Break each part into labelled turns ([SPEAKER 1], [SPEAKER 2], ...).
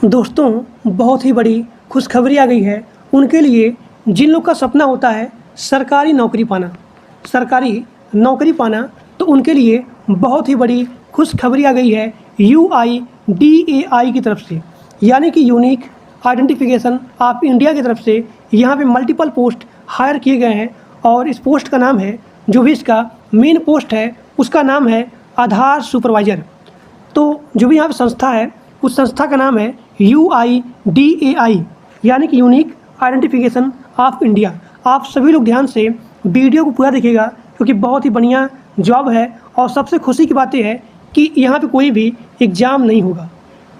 [SPEAKER 1] दोस्तों, बहुत ही बड़ी खुशखबरी आ गई है उनके लिए जिन लोग का सपना होता है सरकारी नौकरी पाना। तो उनके लिए बहुत ही बड़ी खुशखबरी आ गई है UIDAI की तरफ से, यानी कि यूनिक आइडेंटिफिकेशन ऑफ इंडिया की तरफ से यहाँ पे मल्टीपल पोस्ट हायर किए गए हैं। और इस पोस्ट का नाम है, जो भी इसका मेन पोस्ट है उसका नाम है आधार सुपरवाइज़र। तो जो भी यहाँ पे संस्था है उस संस्था का नाम है UIDAI, यानी कि यूनिक आइडेंटिफिकेशन ऑफ इंडिया। आप सभी लोग ध्यान से वीडियो को पूरा देखिएगा, क्योंकि बहुत ही बढ़िया जॉब है। और सबसे खुशी की बात यह है कि यहाँ पे कोई भी एग्ज़ाम नहीं होगा,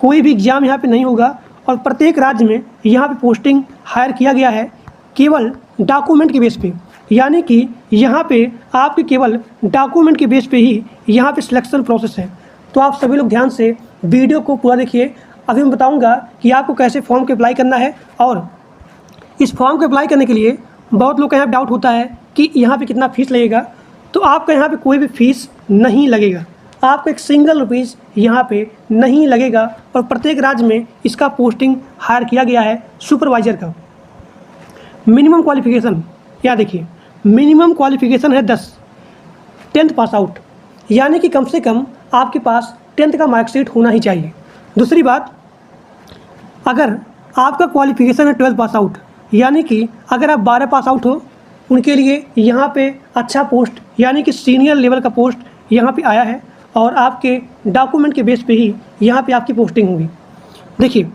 [SPEAKER 1] यहाँ पे नहीं होगा। और प्रत्येक राज्य में यहाँ पे पोस्टिंग हायर किया गया है केवल डॉक्यूमेंट के बेस पे, यानी कि यहाँ पे आपके केवल डॉक्यूमेंट के बेस पे ही यहाँ पे सिलेक्शन प्रोसेस है। तो आप सभी लोग ध्यान से वीडियो को पूरा देखिए। अभी मैं बताऊंगा कि आपको कैसे फॉर्म को अप्लाई करना है। और इस फॉर्म को अप्लाई करने के लिए बहुत लोग का यहाँ डाउट होता है कि यहाँ पे कितना फ़ीस लगेगा। तो आपका यहाँ पे कोई भी फ़ीस नहीं लगेगा, आपको एक सिंगल रुपीज़ यहाँ पे नहीं लगेगा। और प्रत्येक राज्य में इसका पोस्टिंग हायर किया गया है सुपरवाइज़र का। मिनिमम क्वालिफ़िकेशन यहाँ देखिए, मिनिमम क्वालिफ़िकेशन है 10th पास आउट, यानी कि कम से कम आपके पास 10th का मार्कशीट होना ही चाहिए। दूसरी बात, अगर आपका क्वालिफ़िकेशन है 12th पास आउट, यानी कि अगर आप 12 पास आउट हो, उनके लिए यहाँ पे अच्छा पोस्ट यानी कि सीनियर लेवल का पोस्ट यहाँ पे आया है। और आपके डॉक्यूमेंट के बेस पे ही यहाँ पे आपकी पोस्टिंग होगी। देखिए,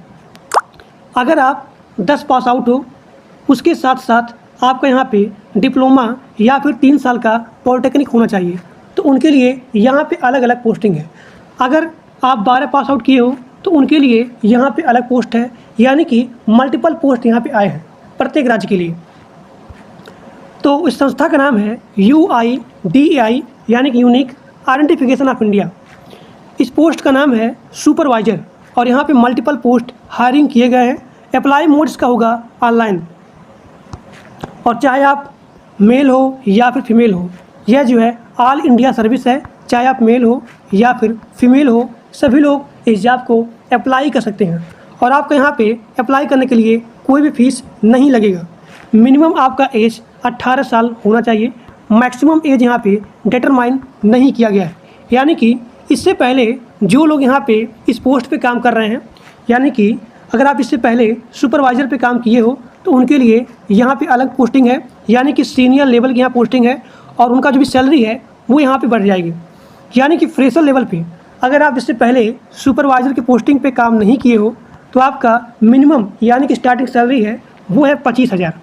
[SPEAKER 1] अगर आप 10 पास आउट हो, उसके साथ साथ आपका यहाँ पे डिप्लोमा या फिर 3 साल का पॉलिटेक्निक होना चाहिए, तो उनके लिए यहाँ पे अलग अलग पोस्टिंग है। अगर आप 12 पास आउट किए हो तो उनके लिए यहाँ पे अलग पोस्ट है, यानी कि मल्टीपल पोस्ट यहाँ पे आए हैं प्रत्येक राज्य के लिए। तो इस संस्था का नाम है UIDAI, यानी कि यूनिक आइडेंटिफिकेशन ऑफ इंडिया। इस पोस्ट का नाम है सुपरवाइज़र और यहाँ पे मल्टीपल पोस्ट हायरिंग किए गए हैं। अप्लाई मोड इसका होगा ऑनलाइन, और चाहे आप मेल हो या फिर फीमेल हो, यह जो है ऑल इंडिया सर्विस है। चाहे आप मेल हो या फिर फीमेल हो, सभी लोग इस जॉब को अप्लाई कर सकते हैं। और आपको यहाँ पे अप्लाई करने के लिए कोई भी फ़ीस नहीं लगेगा। मिनिमम आपका एज 18 साल होना चाहिए। मैक्सिमम एज यहाँ पे डिटरमाइन नहीं किया गया है, यानी कि इससे पहले जो लोग यहाँ पे इस पोस्ट पे काम कर रहे हैं, यानी कि अगर आप इससे पहले सुपरवाइज़र पे काम किए हो तो उनके लिए यहाँ पे अलग पोस्टिंग है, यानी कि सीनियर लेवल की यहाँ पोस्टिंग है। और उनका जो भी सैलरी है वो यहाँ पे बढ़ जाएगी, यानी कि फ्रेशर लेवल पे अगर आप इससे पहले सुपरवाइज़र की पोस्टिंग पे काम नहीं किए हो तो आपका मिनिमम यानी कि स्टार्टिंग सैलरी है वो है 25,000।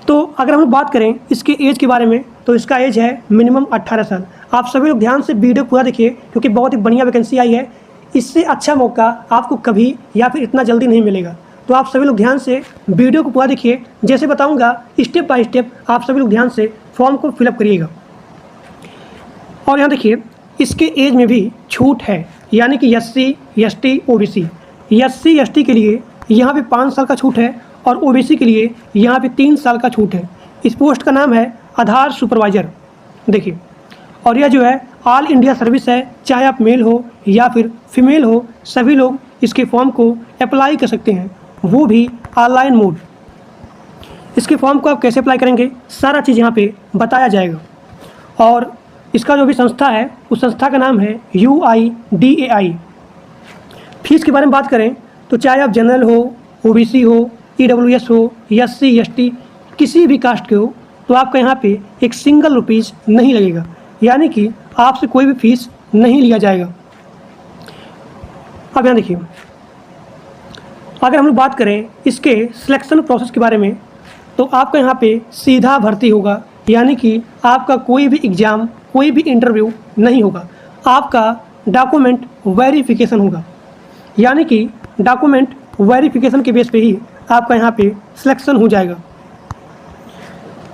[SPEAKER 1] तो अगर हम लोग बात करें इसके एज के बारे में, तो इसका एज है मिनिमम 18 साल। आप सभी लोग ध्यान से वीडियो पूरा देखिए, क्योंकि बहुत ही बढ़िया वैकेंसी आई है। इससे अच्छा मौका आपको कभी या फिर इतना जल्दी नहीं मिलेगा। तो आप सभी लोग ध्यान से वीडियो को पूरा देखिए। जैसे बताऊंगा स्टेप बाय स्टेप आप सभी लोग ध्यान से फॉर्म को फिलअप करिएगा। और यहाँ देखिए, इसके एज में भी छूट है, यानी कि SC ST OBC। SC ST के लिए यहाँ पे 5 साल का छूट है और OBC के लिए यहाँ पे 3 साल का छूट है। इस पोस्ट का नाम है आधार सुपरवाइज़र। देखिए, और यह जो है ऑल इंडिया सर्विस है। चाहे आप मेल हो या फिर फीमेल हो, सभी लोग इसके फॉर्म को अप्लाई कर सकते हैं, वो भी ऑनलाइन मोड। इसके फॉर्म को आप कैसे अप्लाई करेंगे, सारा चीज़ यहाँ पे बताया जाएगा। और इसका जो भी संस्था है उस संस्था का नाम है UIDAI। फीस के बारे में बात करें तो चाहे आप जनरल हो, OBC हो, EWS हो, SC ST किसी भी कास्ट के हो, तो आपका यहाँ पे एक सिंगल रुपीज़ नहीं लगेगा, यानी कि आपसे कोई भी फीस नहीं लिया जाएगा। अब यहाँ देखिए, अगर हम लोग बात करें इसके सिलेक्शन प्रोसेस के बारे में, तो आपका यहाँ पे सीधा भर्ती होगा, यानी कि आपका कोई भी एग्ज़ाम, कोई भी इंटरव्यू नहीं होगा। आपका डॉक्यूमेंट वेरिफिकेशन होगा, यानी कि डॉक्यूमेंट वेरिफिकेशन के बेस पे ही आपका यहाँ पे सिलेक्शन हो जाएगा।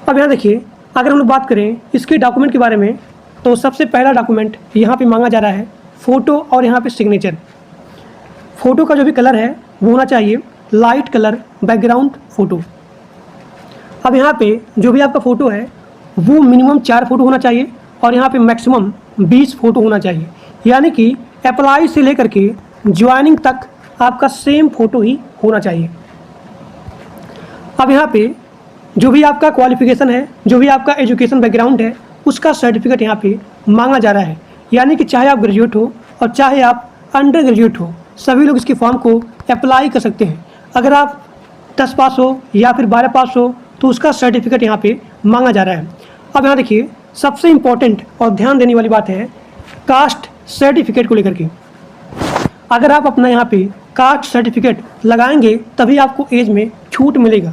[SPEAKER 1] अब यहाँ देखिए, अगर हम लोग बात करें इसके डॉक्यूमेंट के बारे में, तो सबसे पहला डॉक्यूमेंट यहाँ पे मांगा जा रहा है फ़ोटो और यहाँ पे सिग्नेचर। फ़ोटो का जो भी कलर है वो होना चाहिए लाइट कलर बैकग्राउंड फ़ोटो। अब यहाँ पे जो भी आपका फ़ोटो है वो मिनिमम 4 फ़ोटो होना चाहिए और यहाँ पे मैक्सिमम 20 फ़ोटो होना चाहिए, यानी कि अप्लाई से लेकर के ज्वाइनिंग तक आपका सेम फ़ोटो ही होना चाहिए। अब यहाँ पे जो भी आपका क्वालिफिकेशन है, जो भी आपका एजुकेशन बैकग्राउंड है, उसका सर्टिफिकेट यहाँ पे मांगा जा रहा है। यानी कि चाहे आप ग्रेजुएट हो और चाहे आप अंडर ग्रेजुएट हो, सभी लोग इसके फॉर्म को अप्लाई कर सकते हैं। अगर आप 10 पास हो या फिर 12 पास हो तो उसका सर्टिफिकेट यहाँ पे मांगा जा रहा है। अब यहाँ देखिए, सबसे इम्पॉर्टेंट और ध्यान देने वाली बात है कास्ट सर्टिफिकेट को लेकर के। अगर आप अपना यहाँ पे कास्ट सर्टिफिकेट लगाएंगे तभी आपको एज में छूट मिलेगा।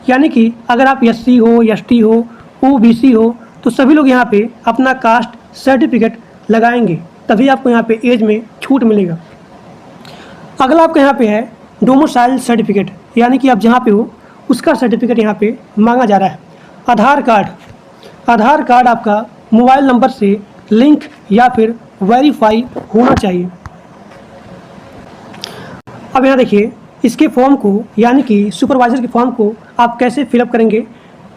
[SPEAKER 1] यानी कि अगर आप SC हो, ST हो, OBC हो, तो सभी लोग यहाँ पे अपना कास्ट सर्टिफिकेट लगाएंगे तभी आपको यहाँ पे एज में छूट मिलेगा। अगला आपका यहाँ पे है डोमिसाइल सर्टिफिकेट, यानी कि आप जहाँ पे हो उसका सर्टिफिकेट यहाँ पे मांगा जा रहा है। आधार कार्ड आपका मोबाइल नंबर से लिंक या फिर वेरीफाई होना चाहिए। अब यहाँ देखिए, इसके फॉर्म को यानी कि सुपरवाइज़र के फॉर्म को आप कैसे फिलअप करेंगे,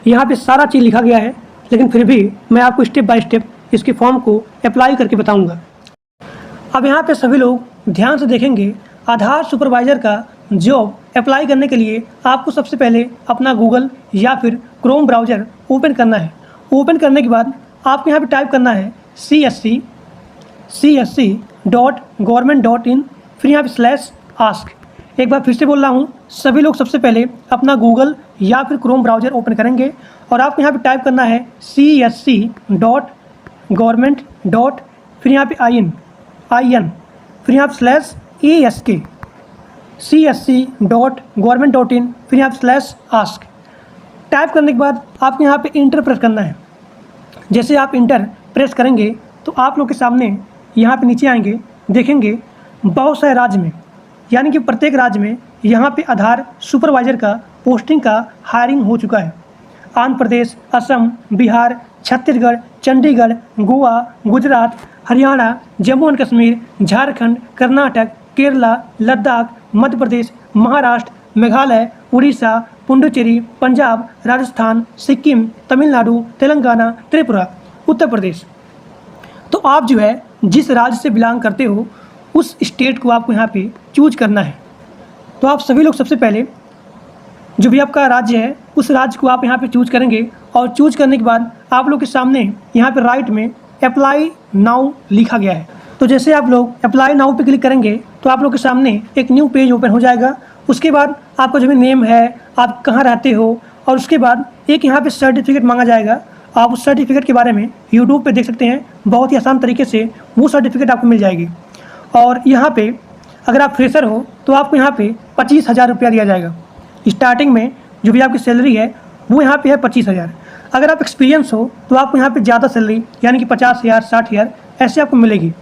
[SPEAKER 1] यहाँ पे सारा चीज़ लिखा गया है, लेकिन फिर भी मैं आपको स्टेप बाय स्टेप इसके फॉर्म को अप्लाई करके बताऊंगा। अब यहाँ पे सभी लोग ध्यान से देखेंगे। आधार सुपरवाइज़र का जॉब अप्लाई करने के लिए आपको सबसे पहले अपना गूगल या फिर क्रोम ब्राउज़र ओपन करना है। ओपन करने के बाद आपको यहाँ पे टाइप करना है csc.government.in, फिर यहाँ पे /ask। एक बार फिर से बोल रहा हूँ, सभी लोग सबसे पहले अपना गूगल या फिर क्रोम ब्राउज़र ओपन करेंगे और आपको यहाँ पे टाइप करना है csc.government. फिर यहाँ पे in, फिर यहाँ पे /ask, csc.government.in, फिर यहाँ पे /ask। टाइप करने के बाद आपको यहाँ पे इंटर प्रेस करना है। जैसे आप इंटर प्रेस करेंगे तो आप लोग के सामने यहाँ पे नीचे आएंगे, देखेंगे बहुत सारे राज्य में, यानी कि प्रत्येक राज्य में यहाँ पे आधार सुपरवाइज़र का पोस्टिंग का हायरिंग हो चुका है। आंध्र प्रदेश, असम, बिहार, छत्तीसगढ़, चंडीगढ़, गोवा, गुजरात, हरियाणा, जम्मू एंड कश्मीर, झारखंड, कर्नाटक, केरला, लद्दाख, मध्य प्रदेश, महाराष्ट्र, मेघालय, उड़ीसा, पुडुचेरी, पंजाब, राजस्थान, सिक्किम, तमिलनाडु, तेलंगाना, त्रिपुरा, उत्तर प्रदेश। तो आप जो है जिस राज्य से बिलोंग करते हो उस स्टेट को आपको यहाँ पे चूज करना है। तो आप सभी लोग सबसे पहले जो भी आपका राज्य है उस राज्य को आप यहाँ पे चूज करेंगे और चूज करने के बाद आप लोग के सामने यहाँ पे राइट में अप्लाई नाउ लिखा गया है। तो जैसे आप लोग अप्लाई नाउ पे क्लिक करेंगे तो आप लोग के सामने एक न्यू पेज ओपन हो जाएगा। उसके बाद आपका जो भी नेम है, आप कहाँ रहते हो, और उसके बाद एक यहाँ पे सर्टिफिकेट मांगा जाएगा। आप उस सर्टिफिकेट के बारे में यूट्यूब पे देख सकते हैं, बहुत ही आसान तरीके से वो सर्टिफिकेट आपको मिल जाएगी। और यहाँ पे अगर आप फ्रेशर हो तो आपको यहाँ पे 25,000 रुपया दिया जाएगा। स्टार्टिंग में जो भी आपकी सैलरी है वो यहाँ पे है 25,000। अगर आप एक्सपीरियंस हो तो आपको यहाँ पे ज़्यादा सैलरी यानी कि 50,000, 60,000 ऐसे आपको मिलेगी।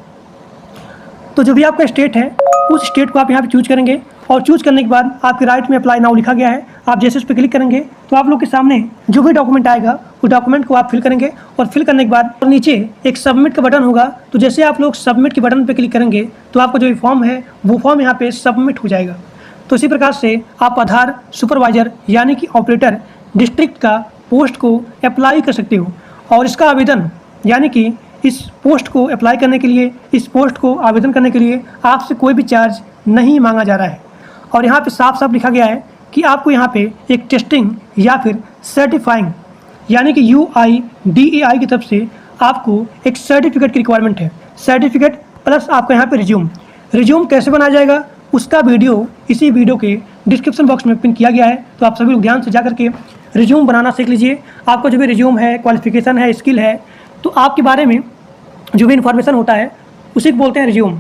[SPEAKER 1] तो जो भी आपका स्टेट है उस स्टेट को आप यहाँ पे चूज करेंगे और चूज करने के बाद आपके राइट में अप्लाई नाउ लिखा गया है। आप जैसे उस पर क्लिक करेंगे तो आप लोग के सामने जो भी डॉक्यूमेंट आएगा वो डॉक्यूमेंट को आप फिल करेंगे और फिल करने के बाद नीचे एक सबमिट का बटन होगा। तो जैसे आप लोग सबमिट के बटन पर क्लिक करेंगे तो आपका जो भी फॉर्म है वो फॉर्म यहाँ पे सबमिट हो जाएगा। तो इसी प्रकार से आप आधार सुपरवाइज़र यानी कि ऑपरेटर डिस्ट्रिक्ट का पोस्ट को अप्लाई कर सकते हो। और इसका आवेदन यानी कि इस पोस्ट को अप्लाई करने के लिए, इस पोस्ट को आवेदन करने के लिए आपसे कोई भी चार्ज नहीं मांगा जा रहा है। और यहाँ पे साफ साफ लिखा गया है कि आपको यहाँ पे एक टेस्टिंग या फिर सर्टिफाइंग यानी कि UIDAI की तरफ से आपको एक सर्टिफिकेट की रिक्वायरमेंट है। सर्टिफिकेट प्लस आपका यहाँ पे रिज्यूम कैसे बनाया जाएगा उसका वीडियो इसी वीडियो के डिस्क्रिप्शन बॉक्स में पिन किया गया है। तो आप सभी लोग ध्यान से जा करके रिज्यूम बनाना सीख लीजिए। आपका जो भी रिज्यूम है, क्वालिफिकेशन है, स्किल है, तो आपके बारे में जो भी इन्फॉर्मेशन होता है उसी को बोलते हैं रिज्यूम।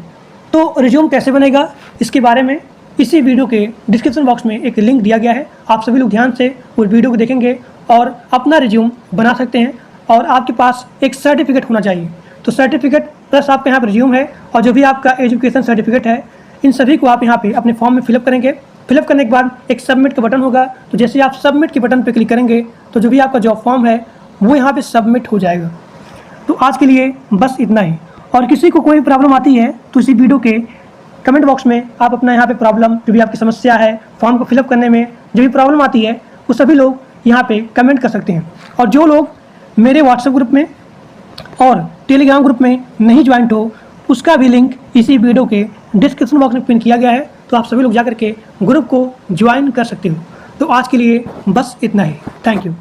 [SPEAKER 1] तो रिज्यूम कैसे बनेगा इसके बारे में इसी वीडियो के डिस्क्रिप्शन बॉक्स में एक लिंक दिया गया है। आप सभी लोग ध्यान से उस वीडियो को देखेंगे और अपना रिज्यूम बना सकते हैं। और आपके पास एक सर्टिफिकेट होना चाहिए। तो सर्टिफिकेट प्लस आपका यहाँ पर रिज्यूम है और जो भी आपका एजुकेशन सर्टिफिकेट है, इन सभी को आप यहाँ पे अपने फॉर्म में फिलअप करेंगे। फिलअप करने के बाद एक सबमिट का बटन होगा। तो जैसे आप सबमिट के बटन पर क्लिक करेंगे तो जो भी आपका जॉब फॉर्म है वो यहाँ पे सबमिट हो जाएगा। तो आज के लिए बस इतना ही। और किसी को कोई प्रॉब्लम आती है तो इसी वीडियो के कमेंट बॉक्स में आप अपना यहाँ पे प्रॉब्लम, जो भी आपकी समस्या है फॉर्म को फिलअप करने में जो भी प्रॉब्लम आती है वो सभी लोग यहाँ पे कमेंट कर सकते हैं। और जो लोग मेरे व्हाट्सएप ग्रुप में और टेलीग्राम ग्रुप में नहीं ज्वाइंट हो उसका भी लिंक इसी वीडियो के डिस्क्रिप्शन बॉक्स में पिन किया गया है। तो आप सभी लोग जा करके ग्रुप को ज्वाइन कर सकते हो। तो आज के लिए बस इतना ही। Thank you.